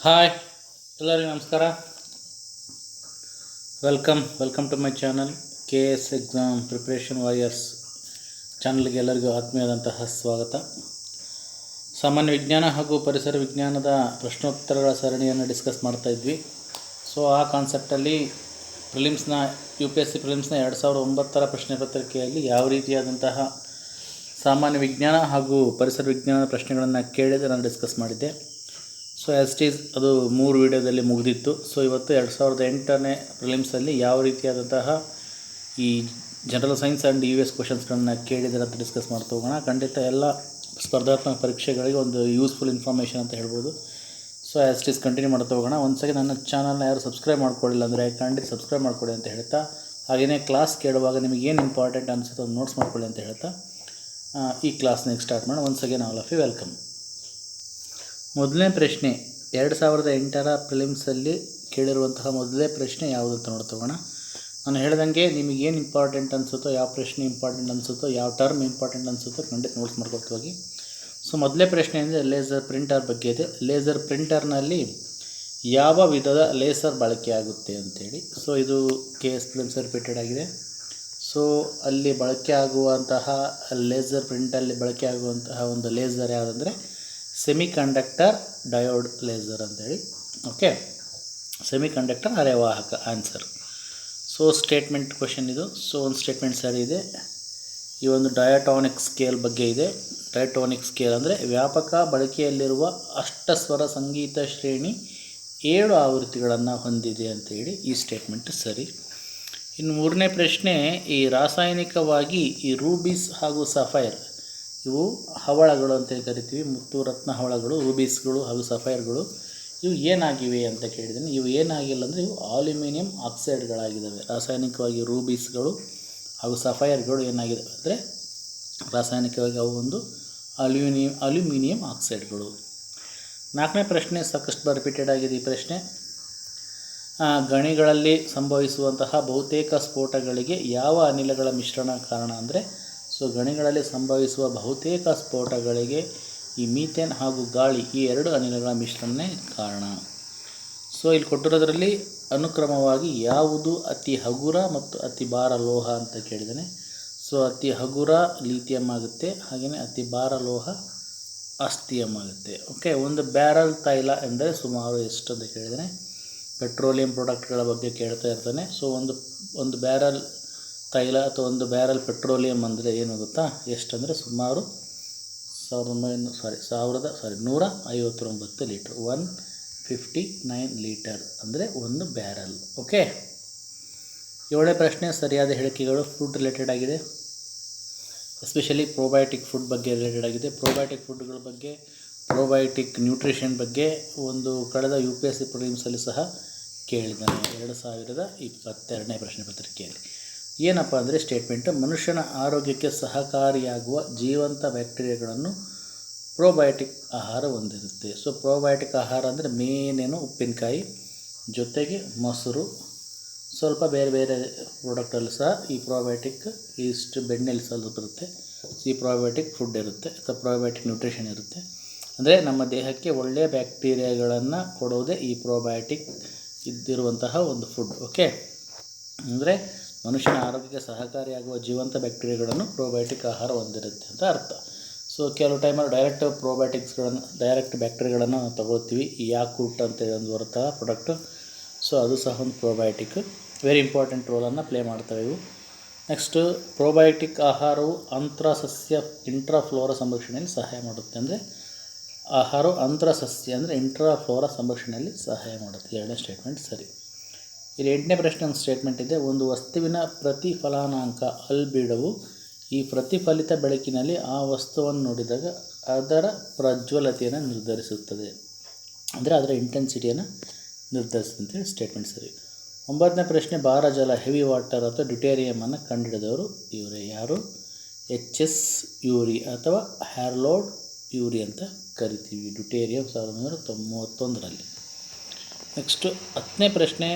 Hi ಎಲ್ಲರಿಗೂ ನಮಸ್ಕಾರ. Welcome to my channel KS exam preparation warriors ಚಾನಲ್ಗೆ ಎಲ್ಲರಿಗೂ ಆತ್ಮೀಯವಾದಂತಹ ಸ್ವಾಗತ. ಸಾಮಾನ್ಯ ವಿಜ್ಞಾನ ಹಾಗೂ ಪರಿಸರ ವಿಜ್ಞಾನದ ಪ್ರಶ್ನೋತ್ತರಗಳ ಸರಣಿಯನ್ನು ಡಿಸ್ಕಸ್ ಮಾಡ್ತಾಯಿದ್ವಿ. ಸೊ ಆ ಕಾನ್ಸೆಪ್ಟಲ್ಲಿ ಪ್ರಿಲಿಮ್ಸ್ನ UPSC ಪ್ರಿಲಿಮ್ಸ್ನ 2009 ಪ್ರಶ್ನೆ ಪತ್ರಿಕೆಯಲ್ಲಿ ಯಾವ ರೀತಿಯಾದಂತಹ ಸಾಮಾನ್ಯ ವಿಜ್ಞಾನ ಹಾಗೂ ಪರಿಸರ ವಿಜ್ಞಾನದ ಪ್ರಶ್ನೆಗಳನ್ನು ಕೇಳಿದರೆ ನಾನು ಡಿಸ್ಕಸ್ ಮಾಡಿದ್ದೆ. ಸೊ ಆ್ಯಸ್ ಇಟ್ ಈಸ್ ಅದು 3 ವಿಡಿಯೋದಲ್ಲಿ ಮುಗಿದಿತ್ತು. ಸೊ ಇವತ್ತು 2008ನೇ ಪ್ರಿಲಿಮ್ಸಲ್ಲಿ ಯಾವ ರೀತಿಯಾದಂತಹ ಈ ಜನರಲ್ ಸೈನ್ಸ್ ಆ್ಯಂಡ್ US ಕ್ವಶನ್ಸ್ಗಳನ್ನು ಕೇಳಿದರೆ ಅಂತ ಡಿಸ್ಕಸ್ ಮಾಡ್ತಾ ಹೋಗೋಣ. ಖಂಡಿತ ಎಲ್ಲ ಸ್ಪರ್ಧಾತ್ಮಕ ಪರೀಕ್ಷೆಗಳಿಗೆ ಒಂದು ಯೂಸ್ಫುಲ್ ಇನ್ಫಾರ್ಮೇಷನ್ ಅಂತ ಹೇಳ್ಬೋದು. So as it is continue ಮಾಡ್ತಾ ಹೋಗೋಣ. ಒಂದ್ಸರಿ ನನ್ನ ಚಾನಲ್ನ ಯಾರು ಸಬ್ಸ್ಕ್ರೈಬ್ ಮಾಡ್ಕೊಳ್ಳಿಲ್ಲ ಅಂದರೆ ಖಂಡಿತ ಸಬ್ಸ್ಕ್ರೈಬ್ ಮಾಡ್ಕೊಳ್ಳಿ ಅಂತ ಹೇಳ್ತಾ, ಹಾಗೆಯೇ ಕ್ಲಾಸ್ ಕೇಳುವಾಗ ನಿಮಗೇನು ಇಂಪಾರ್ಟೆಂಟ್ ಅನಿಸುತ್ತೋ ಅದು ನೋಟ್ಸ್ ಮಾಡ್ಕೊಳ್ಳಿ ಅಂತ ಹೇಳ್ತಾ ಈ ಕ್ಲಾಸ್ನ ಸ್ಟಾರ್ಟ್ ಮಾಡೋಣ. Once again all of you welcome. ಮೊದಲನೇ ಪ್ರಶ್ನೆ 2008ರ ಪ್ರಿಲಿಮ್ಸಲ್ಲಿ ಕೇಳಿರುವಂತಹ ಮೊದಲನೇ ಪ್ರಶ್ನೆ ಯಾವುದು ಅಂತ ನೋಡ್ತೋಗೋಣ. ನಾನು ಹೇಳ್ದಂಗೆ ನಿಮಗೇನು ಇಂಪಾರ್ಟೆಂಟ್ ಅನಿಸುತ್ತೋ, ಯಾವ ಪ್ರಶ್ನೆ ಇಂಪಾರ್ಟೆಂಟ್ ಅನಿಸುತ್ತೋ, ಯಾವ ಟರ್ಮ್ ಇಂಪಾರ್ಟೆಂಟ್ ಅನಿಸುತ್ತೋ ಖಂಡಿತ ನೋಟ್ಸ್ ಮಾಡ್ಕೊಳ್ತಾ ಹೋಗಿ. ಸೊ ಮೊದಲನೇ ಪ್ರಶ್ನೆ ಅಂದರೆ ಲೇಸರ್ ಪ್ರಿಂಟರ್ ಬಗ್ಗೆ ಇದೆ. ಲೇಸರ್ ಪ್ರಿಂಟರ್ನಲ್ಲಿ ಯಾವ ವಿಧದ ಲೇಸರ್ ಬಳಕೆಯಾಗುತ್ತೆ ಅಂತೇಳಿ. ಸೊ ಇದು KS ಪ್ರಿಲಿಮ್ಸ್ ರಿಪೀಟೆಡ್ ಆಗಿದೆ. ಸೊ ಅಲ್ಲಿ ಬಳಕೆ ಆಗುವಂತಹ ಲೇಸರ್ ಪ್ರಿಂಟಲ್ಲಿ ಬಳಕೆ ಆಗುವಂತಹ ಒಂದು ಲೇಸರ್ ಯಾವುದಂದರೆ ಸೆಮಿಕಂಡಕ್ಟರ್ ಡಯೋಡ್ ಲೇಸರ್ ಅಂತೇಳಿ. ಓಕೆ, ಸೆಮಿಕಂಡಕ್ಟರ್ ಅರೆವಾಹಕ ಆನ್ಸರ್. ಸೊ ಸ್ಟೇಟ್ಮೆಂಟ್ ಕ್ವಶನ್ ಇದು. ಸೊ ಒಂದು ಸ್ಟೇಟ್ಮೆಂಟ್ ಸರಿ ಇದೆ. ಈ ಒಂದು ಡಯಾಟೋನಿಕ್ ಸ್ಕೇಲ್ ಬಗ್ಗೆ ಇದೆ. ಡಯಾಟೋನಿಕ್ ಸ್ಕೇಲ್ ಅಂದರೆ ವ್ಯಾಪಕ ಬಳಕೆಯಲ್ಲಿರುವ ಅಷ್ಟಸ್ವರ ಸಂಗೀತ ಶ್ರೇಣಿ 7 ಆವೃತ್ತಿಗಳನ್ನು ಹೊಂದಿದೆ ಅಂತೇಳಿ ಈ ಸ್ಟೇಟ್ಮೆಂಟ್ ಸರಿ. ಇನ್ನು ಮೂರನೇ ಪ್ರಶ್ನೆ, ಈ ರಾಸಾಯನಿಕವಾಗಿ ಈ ರೂಬಿಸ್ ಹಾಗೂ ಸಫೈರ್ ಇವು ಹವಳಗಳು ಅಂತ ಕರಿತೀವಿ. ಮುತ್ತು ರತ್ನ ಹವಳಗಳು, ರೂಬೀಸ್ಗಳು ಹಾಗೂ ಸಫೈರ್ಗಳು ಇವು ಏನಾಗಿವೆ ಅಂತ ಕೇಳಿದ್ದೀನಿ. ಇವು ಏನಾಗಿಲ್ಲ ಅಂದರೆ ಇವು ಅಲ್ಯೂಮಿನಿಯಂ ಆಕ್ಸೈಡ್ಗಳಾಗಿದ್ದಾವೆ. ರಾಸಾಯನಿಕವಾಗಿ ರೂಬೀಸ್ಗಳು ಹಾಗೂ ಸಫೈರ್ಗಳು ಏನಾಗಿದೆ ಅಂದರೆ ರಾಸಾಯನಿಕವಾಗಿ ಅವು ಒಂದು ಅಲ್ಯೂಮಿನಿಯಂ ಆಕ್ಸೈಡ್ಗಳು. ನಾಲ್ಕನೇ ಪ್ರಶ್ನೆ ಸಾಕಷ್ಟು ರಿಪೀಟೆಡ್ ಆಗಿದೆ ಈ ಪ್ರಶ್ನೆ. ಗಣಿಗಳಲ್ಲಿ ಸಂಭವಿಸುವಂತಹ ಬಹುತೇಕ ಸ್ಫೋಟಗಳಿಗೆ ಯಾವ ಅನಿಲಗಳ ಮಿಶ್ರಣ ಕಾರಣ ಅಂದರೆ, ಸೊ ಗಣಿಗಳಲ್ಲಿ ಸಂಭವಿಸುವ ಬಹುತೇಕ ಸ್ಫೋಟಗಳಿಗೆ ಈ ಮೀಥೇನ್ ಹಾಗೂ ಗಾಳಿ ಈ 2 ಅನಿಲಗಳ ಮಿಶ್ರಣನೇ ಕಾರಣ. ಸೊ ಇಲ್ಲಿ ಕೊಟ್ಟಿರೋದರಲ್ಲಿ ಅನುಕ್ರಮವಾಗಿ ಯಾವುದು ಅತಿ ಹಗುರ ಮತ್ತು ಅತಿ ಭಾರ ಲೋಹ ಅಂತ ಕೇಳಿದ್ದಾನೆ. ಸೊ ಅತಿ ಹಗುರ ಲಿಥಿಯಂ ಆಗುತ್ತೆ, ಹಾಗೆಯೇ ಅತಿ ಭಾರ ಲೋಹ ಆಸ್ತಿಯಂ ಆಗುತ್ತೆ. ಓಕೆ, ಒಂದು ಬ್ಯಾರಲ್ ತೈಲ ಎಂದರೆ ಸುಮಾರು ಎಷ್ಟು ಅಂತ ಕೇಳಿದ್ದಾನೆ. ಪೆಟ್ರೋಲಿಯಂ ಪ್ರಾಡಕ್ಟ್ಗಳ ಬಗ್ಗೆ ಕೇಳ್ತಾ ಇರ್ತಾನೆ. ಸೊ ಒಂದು ಬ್ಯಾರಲ್ ತೈಲ ಅಥವಾ ಒಂದು ಬ್ಯಾರಲ್ ಪೆಟ್ರೋಲಿಯಂ ಅಂದರೆ ಏನು ಗೊತ್ತಾ, ಎಷ್ಟಂದರೆ ಸುಮಾರು 159 ಲೀಟ್ರ್, 159 ಲೀಟರ್ ಅಂದರೆ ಒಂದು ಬ್ಯಾರಲ್. ಓಕೆ, 7ನೇ ಪ್ರಶ್ನೆ ಸರಿಯಾದ ಹೇಳಿಕೆಗಳು ಫುಡ್ ರಿಲೇಟೆಡ್ ಆಗಿದೆ. ಎಸ್ಪೆಷಲಿ ಪ್ರೋಬಯೋಟಿಕ್ ಫುಡ್ ಬಗ್ಗೆ ರಿಲೇಟೆಡ್ ಆಗಿದೆ. ಪ್ರೋಬಯೋಟಿಕ್ ಫುಡ್ಗಳ ಬಗ್ಗೆ, ಪ್ರೋಬಯೋಟಿಕ್ ನ್ಯೂಟ್ರಿಷನ್ ಬಗ್ಗೆ ಒಂದು ಕಳೆದ UPSC ಪ್ರಿಲಿಮ್ಸಲ್ಲಿ ಸಹ ಕೇಳಿದ್ದಾನೆ 2022ನೇ ಪ್ರಶ್ನೆ ಪತ್ರಿಕೆಯಲ್ಲಿ. ಏನಪ್ಪ ಅಂದರೆ ಸ್ಟೇಟ್ಮೆಂಟ್, ಮನುಷ್ಯನ ಆರೋಗ್ಯಕ್ಕೆ ಸಹಕಾರಿಯಾಗುವ ಜೀವಂತ ಬ್ಯಾಕ್ಟೀರಿಯಾಗಳನ್ನು ಪ್ರೋಬಯೋಟಿಕ್ ಆಹಾರ ಹೊಂದಿರುತ್ತೆ. ಸೊ ಪ್ರೋಬಯೋಟಿಕ್ ಆಹಾರ ಅಂದರೆ ಮೇನೇನು ಉಪ್ಪಿನಕಾಯಿ ಜೊತೆಗೆ ಮೊಸರು, ಸ್ವಲ್ಪ ಬೇರೆ ಬೇರೆ ಪ್ರಾಡಕ್ಟಲ್ಲಿ ಸಹ ಈ ಪ್ರೋಬಯೋಟಿಕ್ ಇಷ್ಟು ಬೆಣ್ಣೆಲಿ ಸ್ವಲ್ಪ ಇರುತ್ತೆ. ಈ ಪ್ರೋಬಯೋಟಿಕ್ ಫುಡ್ ಇರುತ್ತೆ ಅಥವಾ ಪ್ರೋಬಯೋಟಿಕ್ ನ್ಯೂಟ್ರಿಷನ್ ಇರುತ್ತೆ. ಅಂದರೆ ನಮ್ಮ ದೇಹಕ್ಕೆ ಒಳ್ಳೆಯ ಬ್ಯಾಕ್ಟೀರಿಯಾಗಳನ್ನು ಕೊಡೋದೇ ಈ ಪ್ರೋಬಯೋಟಿಕ್ ಇದ್ದಿರುವಂತಹ ಒಂದು ಫುಡ್. ಓಕೆ, ಅಂದರೆ ಮನುಷ್ಯನ ಆರೋಗ್ಯಕ್ಕೆ ಸಹಕಾರಿಯಾಗುವ ಜೀವಂತ ಬ್ಯಾಕ್ಟೀರಿಯಾಗಳನ್ನು ಪ್ರೋಬಯೋಟಿಕ್ ಆಹಾರ ಹೊಂದಿರುತ್ತೆ ಅಂತ ಅರ್ಥ. ಸೊ ಕೆಲವು ಟೈಮಲ್ಲಿ ಡೈರೆಕ್ಟ್ ಬ್ಯಾಕ್ಟೀರಿಯಾಗಳನ್ನು ತಗೋತೀವಿ. ಈ ಯಾಕೂಟ್ ಅಂತೇಳಿ ಒಂದು ಬರುತ್ತಾ ಪ್ರಾಡಕ್ಟು. ಸೊ ಅದು ಸಹ ಒಂದು ಪ್ರೋಬಯೋಟಿಕ್, ವೆರಿ ಇಂಪಾರ್ಟೆಂಟ್ ರೋಲನ್ನು ಪ್ಲೇ ಮಾಡ್ತವೆ ಇವು. ನೆಕ್ಸ್ಟು ಪ್ರೋಬಯೋಟಿಕ್ ಆಹಾರವು ಅಂತ್ರಸಸ್ಯ ಇಂಟ್ರಾಫ್ಲೋರಾ ಸಂರಕ್ಷಣೆಯಲ್ಲಿ ಸಹಾಯ ಮಾಡುತ್ತೆ. ಅಂದರೆ ಆಹಾರವು ಅಂತ್ರಸಸ್ಯ ಅಂದರೆ ಇಂಟ್ರಾಫ್ಲೋರಾ ಸಂರಕ್ಷಣೆಯಲ್ಲಿ ಸಹಾಯ ಮಾಡುತ್ತೆ. 2ನೇ ಸ್ಟೇಟ್ಮೆಂಟ್ ಸರಿ. ಇಲ್ಲಿ 8ನೇ ಪ್ರಶ್ನೆ ಒಂದು ಸ್ಟೇಟ್ಮೆಂಟ್ ಇದೆ. ಒಂದು ವಸ್ತುವಿನ ಪ್ರತಿಫಲನಾಂಕ ಅಲ್ಬಿಡವು ಈ ಪ್ರತಿಫಲಿತ ಬೆಳಕಿನಲ್ಲಿ ಆ ವಸ್ತುವನ್ನು ನೋಡಿದಾಗ ಅದರ ಪ್ರಜ್ವಲತೆಯನ್ನು ನಿರ್ಧರಿಸುತ್ತದೆ. ಅಂದರೆ ಅದರ ಇಂಟೆನ್ಸಿಟಿಯನ್ನು ನಿರ್ಧರಿಸುತ್ತೆ ಸ್ಟೇಟ್ಮೆಂಟ್ ಸರಿ. 9ನೇ ಪ್ರಶ್ನೆ, ಭಾರಜಲ ಹೆವಿ ವಾಟರ್ ಅಥವಾ ಡ್ಯೂಟೇರಿಯಮನ್ನು ಕಂಡುಹಿಡಿದವರು ಇವರೇ. ಯಾರು? HS ಯೂರಿ ಅಥವಾ ಹ್ಯಾರಲ್ಡ್ ಯೂರಿ ಅಂತ ಕರಿತೀವಿ. ಡ್ಯೂಟೇರಿಯಂ 1931ರಲ್ಲಿ. ನೆಕ್ಸ್ಟು 10ನೇ ಪ್ರಶ್ನೆ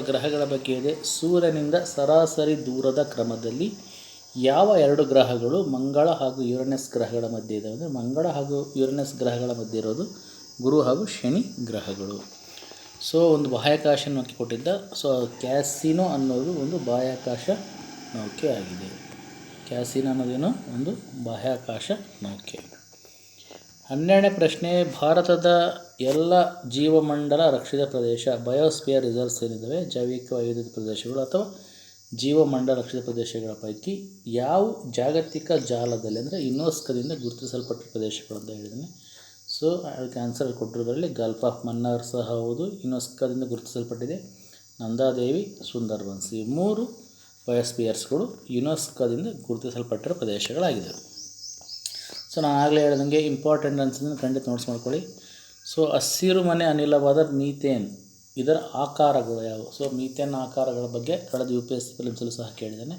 ಗ್ರಹಗಳ ಬಗ್ಗೆ ಇದೆ. ಸೂರ್ಯನಿಂದ ಸರಾಸರಿ ದೂರದ ಕ್ರಮದಲ್ಲಿ ಯಾವ 2 ಗ್ರಹಗಳು ಮಂಗಳ ಹಾಗೂ ಯುರೇನಸ್ ಗ್ರಹಗಳ ಮಧ್ಯೆ ಇದೆ? ಅಂದರೆ ಮಂಗಳ ಹಾಗೂ ಯುರೇನಸ್ ಗ್ರಹಗಳ ಮಧ್ಯೆ ಇರೋದು ಗುರು ಹಾಗೂ ಶನಿ ಗ್ರಹಗಳು. ಸೊ ಒಂದು ಬಾಹ್ಯಾಕಾಶ ನೌಕೆ ಕೊಟ್ಟಿದ್ದ. ಸೊ ಕ್ಯಾಸಿನೋ ಅನ್ನೋದು ಒಂದು ಬಾಹ್ಯಾಕಾಶ ನೌಕೆ ಆಗಿದೆ. ಕ್ಯಾಸಿನೋ ಅನ್ನೋದೇನು ಒಂದು ಬಾಹ್ಯಾಕಾಶ ನೌಕೆ. 12ನೇ ಪ್ರಶ್ನೆ, ಭಾರತದ ಎಲ್ಲ ಜೀವಮಂಡಲ ರಕ್ಷಿತ ಪ್ರದೇಶ ಬಯೋಸ್ಫಿಯರ್ ರಿಸರ್ವ್ಸ್ ಏನಿದ್ದಾವೆ, ಜೈವಿಕ ವೈವಿಧ್ಯತೆ ಪ್ರದೇಶಗಳು ಅಥವಾ ಜೀವಮಂಡಲ ರಕ್ಷಿತ ಪ್ರದೇಶಗಳ ಪೈಕಿ ಯಾವ ಜಾಗತಿಕ ಜಾಲದಲ್ಲಿ ಅಂದರೆ ಯುನೆಸ್ಕೋದಿಂದ ಗುರುತಿಸಲ್ಪಟ್ಟ ಪ್ರದೇಶಗಳು ಅಂತ ಹೇಳಿದ್ದೀನಿ. ಸೊ ಅದಕ್ಕೆ ಆನ್ಸರ್ ಕೊಟ್ಟಿರೋದ್ರಲ್ಲಿ ಗಲ್ಫ್ ಆಫ್ ಮನ್ನಾರ್ ಸಹ ಹೌದು, ಯುನೆಸ್ಕೋದಿಂದ ಗುರುತಿಸಲ್ಪಟ್ಟಿದೆ. ನಂದಾದೇವಿ, ಸುಂದರ್ಬನ್ಸ್, ಈ 3 ಬಯೋಸ್ಫಿಯರ್ಸ್ಗಳು ಯುನೆಸ್ಕೋದಿಂದ ಗುರುತಿಸಲ್ಪಟ್ಟಿರೋ ಪ್ರದೇಶಗಳಾಗಿದೆ. ಸೊ ನಾನು ಆಗಲೇ ಹೇಳ್ದಂಗೆ ಇಂಪಾರ್ಟೆಂಟ್ ಅನ್ಸಿದ್ರೆ ಖಂಡಿತ ನೋಟ್ಸ್ ಮಾಡ್ಕೊಳ್ಳಿ. ಸೊ ಹಸಿರು ಮನೆ ಅನಿಲವಾದ ಮೀಥೇನ್, ಇದರ ಆಕಾರಗಳು ಯಾವುವು? ಸೊ ಮೀಥೇನ್ ಆಕಾರಗಳ ಬಗ್ಗೆ ಕಳೆದ UPSC ಫಿಲಿಮ್ಸಲ್ಲೂ ಸಹ ಕೇಳಿದ್ದಾನೆ.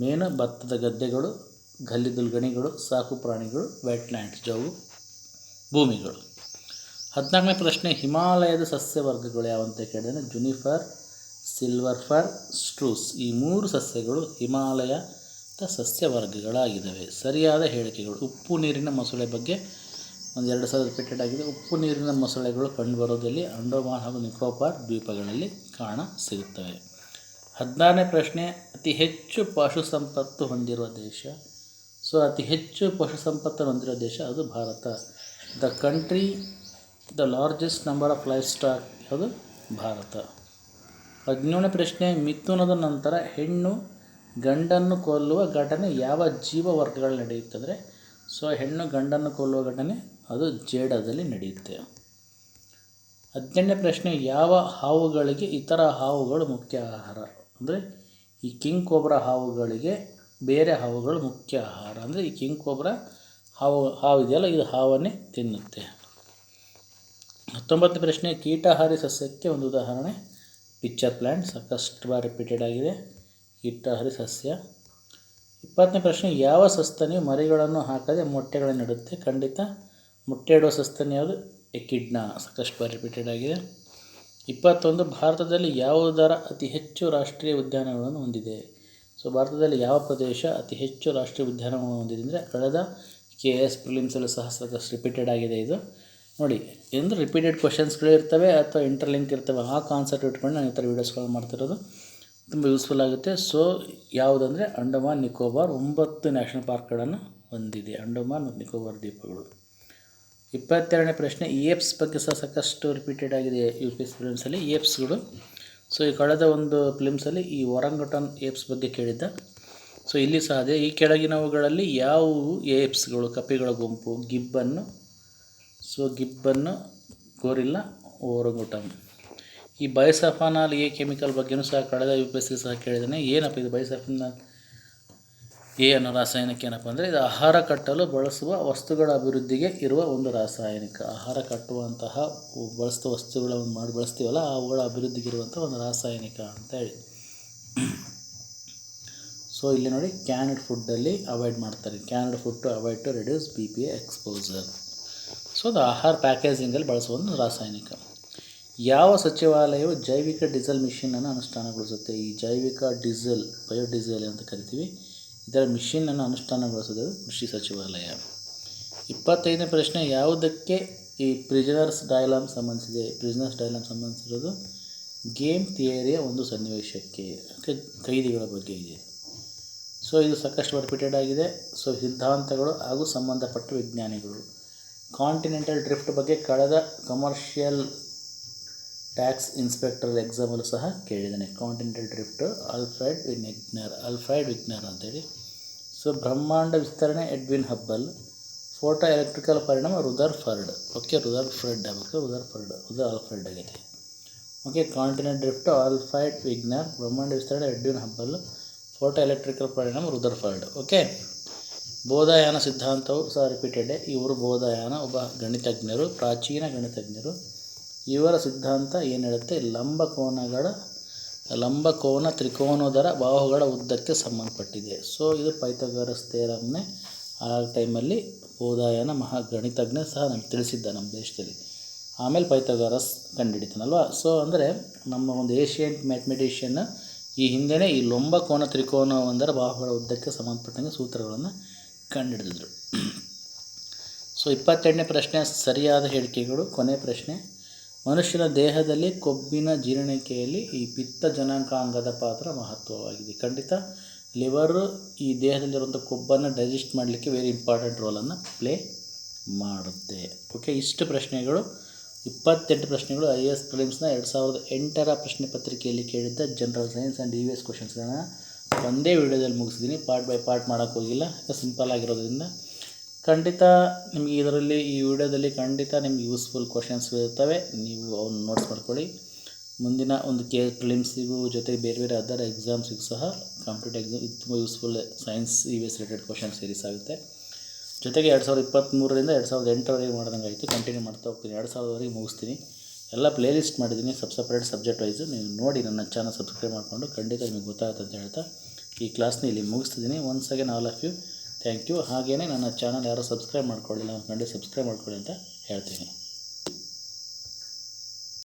ಮೇನು ಭತ್ತದ ಗದ್ದೆಗಳು, ಗಲ್ಲಿದ್ದಲು ಗಣಿಗಳು, ಸಾಕು ಪ್ರಾಣಿಗಳು, ವೆಟ್ಲ್ಯಾಂಡ್ಸ್, ಜೌಗು ಭೂಮಿಗಳು. 14ನೇ ಪ್ರಶ್ನೆ, ಹಿಮಾಲಯದ ಸಸ್ಯವರ್ಗಗಳು ಯಾವಂತ ಕೇಳಿದ್ದಾನೆ. ಜುನಿಫರ್, ಸಿಲ್ವರ್ ಫರ್, ಸ್ಟ್ರೂಸ್, ಈ 3 ಸಸ್ಯಗಳು ಹಿಮಾಲಯದ ಸಸ್ಯವರ್ಗಗಳಾಗಿದ್ದಾವೆ. ಸರಿಯಾದ ಹೇಳಿಕೆಗಳು. ಉಪ್ಪು ನೀರಿನ ಮೊಸಳೆ ಬಗ್ಗೆ ಒಂದು 2 ಸಲ ರಿಪೀಟೆಡ್ ಆಗಿದೆ. ಉಪ್ಪು ನೀರಿನ ಮೊಸಳೆಗಳು ಕಂಡುಬರೋದಲ್ಲಿ ಅಂಡಮಾನ್ ಹಾಗೂ ನಿಕೋಬಾರ್ ದ್ವೀಪಗಳಲ್ಲಿ ಕಾಣ ಸಿಗುತ್ತವೆ. 16ನೇ ಪ್ರಶ್ನೆ, ಅತಿ ಹೆಚ್ಚು ಪಶು ಸಂಪತ್ತು ಹೊಂದಿರುವ ದೇಶ. ಸೊ ಅತಿ ಹೆಚ್ಚು ಪಶು ಸಂಪತ್ತನ್ನು ಹೊಂದಿರುವ ದೇಶ ಅದು Bharat. The country the largest number of life stock ಅದು ಭಾರತ. 17ನೇ ಪ್ರಶ್ನೆ, ಮಿಥುನದ ನಂತರ ಹೆಣ್ಣು ಗಂಡನ್ನು ಕೊಲ್ಲುವ ಘಟನೆ ಯಾವ ಜೀವವರ್ಗಗಳಲ್ಲಿ ನಡೆಯುತ್ತದೆ? ಸೊ ಹೆಣ್ಣು ಗಂಡನ್ನು ಕೊಲ್ಲುವ ಘಟನೆ ಅದು ಜೇಡದಲ್ಲಿ ನಡೆಯುತ್ತೆ. 18ನೇ ಪ್ರಶ್ನೆ, ಯಾವ ಹಾವುಗಳಿಗೆ ಇತರ ಹಾವುಗಳು ಮುಖ್ಯ ಆಹಾರ? ಅಂದರೆ ಈ ಕಿಂಗ್ ಕೋಬ್ರಾ ಹಾವುಗಳಿಗೆ ಬೇರೆ ಹಾವುಗಳು ಮುಖ್ಯ ಆಹಾರ. ಅಂದರೆ ಈ ಕಿಂಗ್ ಕೋಬ್ರಾ ಹಾವು ಇದೆಯಲ್ಲ, ಇದು ಹಾವನ್ನೇ ತಿನ್ನುತ್ತೆ. 19ನೇ ಪ್ರಶ್ನೆ, ಕೀಟಹಾರಿ ಸಸ್ಯಕ್ಕೆ ಒಂದು ಉದಾಹರಣೆ. ಪಿಚ್ಚರ್ ಪ್ಲ್ಯಾಂಟ್, ಸಾಕಷ್ಟು ಬಾರಿ ರಿಪೀಟೆಡ್ ಆಗಿದೆ, ಕೀಟಹಾರಿ ಸಸ್ಯ. 20ನೇ ಪ್ರಶ್ನೆ, ಯಾವ ಸಸ್ತನಿಯು ಮರಿಗಳನ್ನು ಹಾಕದೆ ಮೊಟ್ಟೆಗಳನ್ನು ಇಡುತ್ತೆ? ಖಂಡಿತ ಮೊಟ್ಟೆ ಇಡುವ ಸಸ್ತನಿ ಯಾವುದು? ಎಕಿಡ್ನಾ, ಸಾಕಷ್ಟು ಬಾರಿ ರಿಪೀಟೆಡ್ ಆಗಿದೆ. 21, ಭಾರತದಲ್ಲಿ ಯಾವುದರ ಅತಿ ಹೆಚ್ಚು ರಾಷ್ಟ್ರೀಯ ಉದ್ಯಾನಗಳನ್ನು ಹೊಂದಿದೆ? ಸೊ ಭಾರತದಲ್ಲಿ ಯಾವ ಪ್ರದೇಶ ಅತಿ ಹೆಚ್ಚು ರಾಷ್ಟ್ರೀಯ ಉದ್ಯಾನವನ್ನು ಹೊಂದಿದೆ ಅಂದರೆ ಕಳೆದ KS ಪ್ರಿಲಿಮ್ಸಲ್ಲೂ ಸಹ ಸಾಕಷ್ಟು ರಿಪೀಟೆಡ್ ಆಗಿದೆ. ಇದು ನೋಡಿ, ಅಂದರೆ ರಿಪೀಟೆಡ್ ಕ್ವಶನ್ಸ್ಗಳು ಇರ್ತವೆ ಅಥವಾ ಇಂಟರ್ಲಿಂಕ್ ಇರ್ತವೆ. ಆ ಕಾನ್ಸೆಪ್ಟ್ ಇಟ್ಕೊಂಡು ನಾನು ಈ ಥರ ವೀಡಿಯೋಸ್ಗಳು ಮಾಡ್ತಿರೋದು ತುಂಬ ಯೂಸ್ಫುಲ್ ಆಗುತ್ತೆ. ಸೊ ಯಾವುದಂದರೆ ಅಂಡಮಾನ್ ನಿಕೋಬಾರ್ 9 ನ್ಯಾಷನಲ್ ಪಾರ್ಕ್ಗಳನ್ನು ಹೊಂದಿದೆ, ಅಂಡಮಾನ್ ಮತ್ತು ನಿಕೋಬಾರ್ ದ್ವೀಪಗಳು. 22ನೇ ಪ್ರಶ್ನೆ, ಏಪ್ಸ್ ಬಗ್ಗೆ ಸಹ ಸಾಕಷ್ಟು ರಿಪೀಟೆಡ್ ಆಗಿದೆ UPSC ಫಿಲಿಮ್ಸಲ್ಲಿ ಏಪ್ಸ್ಗಳು. ಸೊ ಈ ಕಳೆದ ಒಂದು ಫಿಲಿಮ್ಸಲ್ಲಿ ಈ ಒರಂಗುಟನ್ ಏಪ್ಸ್ ಬಗ್ಗೆ ಕೇಳಿದ್ದ. ಸೊ ಇಲ್ಲಿ ಸಹ ಅದೇ. ಈ ಕೆಳಗಿನವುಗಳಲ್ಲಿ ಯಾವುವು ಏಪ್ಸ್ಗಳು? ಕಪಿಗಳ ಗುಂಪು, ಗಿಬ್ಬನ್ನು, ಸೊ ಗಿಬ್ಬನ್ನು, ಗೋರಿಲ್ಲ, ಒರಂಗುಟನ್. ಈ ಬೈಸಫಾನಾಲ್ ಎ ಕೆಮಿಕಲ್ ಬಗ್ಗೆಯೂ ಸಹ ಕಳೆದ UPSC ಸಹ ಕೇಳಿದ್ದಾನೆ. ಏನಪ್ಪ ಇದು ಬೈಸಫಾನಾಲ್ ಎ ಅನ್ನೋ ರಾಸಾಯನಿಕ ಏನಪ್ಪ ಅಂದರೆ ಇದು ಆಹಾರ ಕಟ್ಟಲು ಬಳಸುವ ವಸ್ತುಗಳ ಅಭಿವೃದ್ಧಿಗೆ ಇರುವ ಒಂದು ರಾಸಾಯನಿಕ. ಆಹಾರ ಕಟ್ಟುವಂತಹ ಬಳಸುವ ವಸ್ತುಗಳನ್ನು ಬಳಸ್ತೀವಲ್ಲ ಅವುಗಳ ಅಭಿವೃದ್ಧಿಗೆ ಇರುವಂಥ ಒಂದು ರಾಸಾಯನಿಕ ಅಂತ ಹೇಳಿ. ಸೊ ಇಲ್ಲಿ ನೋಡಿ, ಕ್ಯಾನ್ಡ್ ಫುಡ್ಡಲ್ಲಿ ಅವಾಯ್ಡ್ ಮಾಡ್ತಾರೆ. Canned food to avoid to reduce BPA exposure. So ಅದು ಆಹಾರ ಪ್ಯಾಕೇಜಿಂಗಲ್ಲಿ ಬಳಸುವ ಒಂದು ರಾಸಾಯನಿಕ. ಯಾವ ಸಚಿವಾಲಯವು ಜೈವಿಕ ಡೀಸೆಲ್ ಮಿಷಿನನ್ನು ಅನುಷ್ಠಾನಗೊಳಿಸುತ್ತೆ? ಈ ಜೈವಿಕ ಡೀಸೆಲ್, ಬಯೋಡೀಸೆಲ್ ಅಂತ ಕರಿತೀವಿ, ಇದರ ಮಿಷಿನನ್ನು ಅನುಷ್ಠಾನಗೊಳಿಸೋದು ಕೃಷಿ ಸಚಿವಾಲಯ. 25ನೇ ಪ್ರಶ್ನೆ, ಯಾವುದಕ್ಕೆ ಈ ಪ್ರಿಸನರ್ಸ್ ಡೈಲಾಮ್ ಸಂಬಂಧಿಸಿದೆ? ಪ್ರಿಸನರ್ಸ್ ಡೈಲಾಮ್ ಸಂಬಂಧಿಸಿರೋದು ಗೇಮ್ ಥಿಯರಿಯ ಒಂದು ಸನ್ನಿವೇಶಕ್ಕೆ, ಕೈದಿಗಳ ಬಗ್ಗೆ ಇದೆ. ಸೊ ಇದು ಸಾಕಷ್ಟು ರಿಪೀಟೆಡ್ ಆಗಿದೆ. ಸೊ ಸಿದ್ಧಾಂತಗಳು ಹಾಗೂ ಸಂಬಂಧಪಟ್ಟ ವಿಜ್ಞಾನಿಗಳು. ಕಾಂಟಿನೆಂಟಲ್ ಡ್ರಿಫ್ಟ್ ಬಗ್ಗೆ ಕಳೆದ ಕಮರ್ಷಿಯಲ್ ಟ್ಯಾಕ್ಸ್ ಇನ್ಸ್ಪೆಕ್ಟರ್ ಎಕ್ಸಾಮಲ್ಲೂ ಸಹ ಕೇಳಿದ್ದಾನೆ. ಕಾಂಟಿನೆಂಟಲ್ ಡ್ರಿಫ್ಟ್ ಅಲ್ಫ್ರೆಡ್ ವಿಗ್ನರ್ ಅಂತೇಳಿ. ಸೊ ಬ್ರಹ್ಮಾಂಡ ವಿಸ್ತರಣೆ ಎಡ್ವಿನ್ ಹಬ್ಬಲ್. ಫೋಟೋ ಎಲೆಕ್ಟ್ರಿಕಲ್ ಪರಿಣಾಮ ರುದರ್ಫರ್ಡ್. ಓಕೆ, ರುದರ್ಫರ್ಡ್ ಆಗಬೇಕು, ಆಲ್ಫ್ರೆಡ್ ಆಗೈತೆ. ಓಕೆ, ಕಾಂಟಿನೆಂಟಲ್ ಡ್ರಿಫ್ಟ್ ಅಲ್ಫ್ರೆಡ್ ವಿಗ್ನರ್, ಬ್ರಹ್ಮಾಂಡ ವಿಸ್ತರಣೆ ಎಡ್ವಿನ್ ಹಬ್ಬಲ್, ಫೋಟೋ ಎಲೆಕ್ಟ್ರಿಕಲ್ ಪರಿಣಾಮ ರುದರ್ಫರ್ಡ್. ಓಕೆ, ಬೋಧಾಯಾನ ಸಿದ್ಧಾಂತವು ಸಹ ರಿಪೀಟೆಡ್. ಇವರು ಬೋಧಾಯಾನ ಒಬ್ಬ ಗಣಿತಜ್ಞರು, ಪ್ರಾಚೀನ ಗಣಿತಜ್ಞರು. ಇವರ ಸಿದ್ಧಾಂತ ಏನು ಹೇಳುತ್ತೆ? ಲಂಬಕೋನ ತ್ರಿಕೋನೋದರ ಬಾಹುಗಳ ಉದ್ದಕ್ಕೆ ಸಂಬಂಧಪಟ್ಟಿದೆ. ಸೊ ಇದು ಪೈಥಾಗರಸ್ ಥಿಯರಮ್ನೇ ಆ ಟೈಮಲ್ಲಿ ಬೋಧಾಯನ ಗಣಿತಜ್ಞ ಸಹ ನಮ್ಗೆ ತಿಳಿಸಿದ್ದ ನಮ್ಮ ದೇಶದಲ್ಲಿ. ಆಮೇಲೆ ಪೈಥಾಗರಸ್ ಕಂಡುಹಿಡಿತಾನಲ್ವ. ಸೊ ಅಂದರೆ ನಮ್ಮ ಒಂದು ಏಷಿಯಂಟ್ ಮ್ಯಾಥಮೆಟಿಷಿಯನ್ ಈ ಹಿಂದೆಯೇ ಈ ಲಂಬಕೋನ ತ್ರಿಕೋನವೊಂದರ ಬಾಹುಗಳ ಉದ್ದಕ್ಕೆ ಸಂಬಂಧಪಟ್ಟಂಗೆ ಸೂತ್ರಗಳನ್ನು ಕಂಡುಹಿಡಿದಿದ್ರು. ಸೊ 22ನೇ ಪ್ರಶ್ನೆ, ಸರಿಯಾದ ಹೇಳಿಕೆಗಳು. ಕೊನೆ ಪ್ರಶ್ನೆ, ಮನುಷ್ಯನ ದೇಹದಲ್ಲಿ ಕೊಬ್ಬಿನ ಜೀರ್ಣಿಕೆಯಲ್ಲಿ ಈ ಪಿತ್ತ ಜನಾಂಗಾಂಗದ ಪಾತ್ರ ಮಹತ್ವವಾಗಿದೆ. ಖಂಡಿತ ಲಿವರು ಈ ದೇಹದಲ್ಲಿರುವಂಥ ಕೊಬ್ಬನ್ನು ಡೈಜೆಸ್ಟ್ ಮಾಡಲಿಕ್ಕೆ ವೆರಿ ಇಂಪಾರ್ಟೆಂಟ್ ರೋಲನ್ನು ಪ್ಲೇ ಮಾಡುತ್ತೆ. ಓಕೆ, ಇಷ್ಟು ಪ್ರಶ್ನೆಗಳು 28 ಪ್ರಶ್ನೆಗಳು IAS ಪ್ರಿಲಿಮ್ಸ್ನ 2008ರ ಪ್ರಶ್ನೆ ಪತ್ರಿಕೆಯಲ್ಲಿ ಕೇಳಿದ್ದ ಜನರಲ್ ಸೈನ್ಸ್ ಆ್ಯಂಡ್ EVS ಕ್ವಶನ್ಸ್ಗಳನ್ನ ಒಂದೇ ವಿಡಿಯೋದಲ್ಲಿ ಮುಗಿಸಿದ್ದೀನಿ. ಪಾರ್ಟ್ ಬೈ ಪಾರ್ಟ್ ಮಾಡೋಕ್ಕೆ ಹೋಗಿಲ್ಲ, ಸಿಂಪಲ್ ಆಗಿರೋದ್ರಿಂದ. ಖಂಡಿತ ನಿಮಗೆ ಇದರಲ್ಲಿ ಈ ವಿಡಿಯೋದಲ್ಲಿ ಖಂಡಿತ ನಿಮ್ಗೆ ಯೂಸ್ಫುಲ್ ಕ್ವಶನ್ಸ್ ಇರ್ತವೆ. ನೀವು ಅವನ್ನ ನೋಟ್ಸ್ ಮಾಡ್ಕೊಳ್ಳಿ. ಮುಂದಿನ ಒಂದು ಪ್ರಿಲಿಮ್ಸಿಗೂ ಜೊತೆಗೆ ಬೇರೆ ಬೇರೆ ಅದರ್ ಎಕ್ಸಾಮ್ಸಿಗೂ ಸಹ ಕಾಂಪಿಟೇಟಿವ್ ಎಕ್ಸಾಮ್ ಇದು ತುಂಬ useful science EVS related question series ಆಗುತ್ತೆ. ಜೊತೆಗೆ 2023ರಿಂದ 2008ರವರೆಗೆ ಮಾಡ್ದಂಗೆ ಆಯಿತು. ಕಂಟಿನ್ಯೂ ಮಾಡ್ತಾ ಹೋಗ್ತೀನಿ. 2000ವರೆಗೆ ಮುಗಿಸ್ತೀನಿ. ಎಲ್ಲ ಪ್ಲೇ ಲಿಸ್ಟ್ ಮಾಡಿದ್ದೀನಿ ಸಪ್ರೇಟ್ ಸಬ್ಜೆಕ್ಟ್ ವೈಸು. ನೀವು ನೋಡಿ ನನ್ನ ಚಾನಲ್ ಸಬ್ಸ್ಕ್ರೈಬ್ ಮಾಡಿಕೊಂಡು ಖಂಡಿತ ನಿಮಗೆ ಗೊತ್ತಾಗುತ್ತೆ ಅಂತ ಹೇಳ್ತಾ ಈ ಕ್ಲಾಸ್ನ ಇಲ್ಲಿ ಮುಗಿಸ್ತಿದ್ದೀನಿ. Once again all of you thank you. ಹಾಗೆಯೇ ನನ್ನ ಚಾನಲ್ ಯಾರು ಸಬ್ಸ್ಕ್ರೈಬ್ ಮಾಡ್ಕೊಳ್ಳಿಲ್ಲ ಖಂಡಿತ ಸಬ್ಸ್ಕ್ರೈಬ್ ಮಾಡ್ಕೊಳ್ಳಿ ಅಂತ ಹೇಳ್ತೀನಿ.